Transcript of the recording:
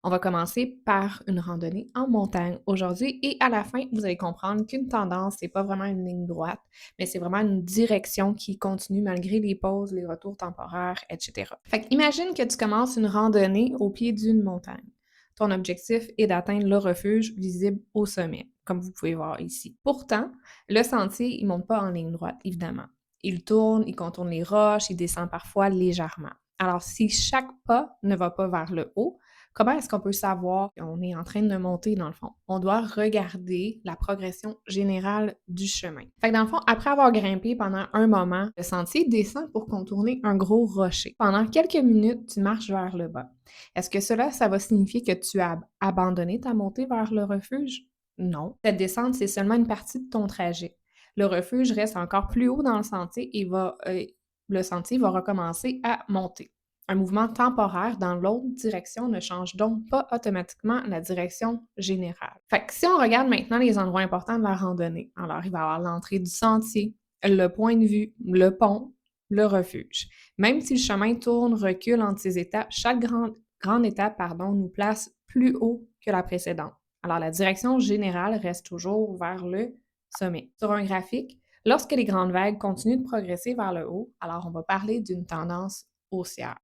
On va commencer par une randonnée en montagne aujourd'hui et à la fin, vous allez comprendre qu'une tendance, c'est pas vraiment une ligne droite, mais c'est vraiment une direction qui continue malgré les pauses, les retours temporaires, etc. Fait imagine que tu commences une randonnée au pied d'une montagne. Ton objectif est d'atteindre le refuge visible au sommet, comme vous pouvez voir ici. Pourtant, le sentier, il monte pas en ligne droite, évidemment. Il tourne, il contourne les roches, il descend parfois légèrement. Alors, si chaque pas ne va pas vers le haut, comment est-ce qu'on peut savoir qu'on est en train de monter dans le fond? On doit regarder la progression générale du chemin. Fait que dans le fond, après avoir grimpé pendant un moment, le sentier descend pour contourner un gros rocher. Pendant quelques minutes, tu marches vers le bas. Est-ce que cela, ça va signifier que tu as abandonné ta montée vers le refuge? Non. Cette descente, c'est seulement une partie de ton trajet. Le refuge reste encore plus haut dans le sentier et le sentier va recommencer à monter. Un mouvement temporaire dans l'autre direction ne change donc pas automatiquement la direction générale. Fait que si on regarde maintenant les endroits importants de la randonnée, alors il va y avoir l'entrée du sentier, le point de vue, le pont, le refuge. Même si le chemin tourne, recule entre ces étapes, chaque grande étape nous place plus haut que la précédente. Alors la direction générale reste toujours vers le sommet. Sur un graphique, lorsque les grandes vagues continuent de progresser vers le haut, alors on va parler d'une tendance haussière.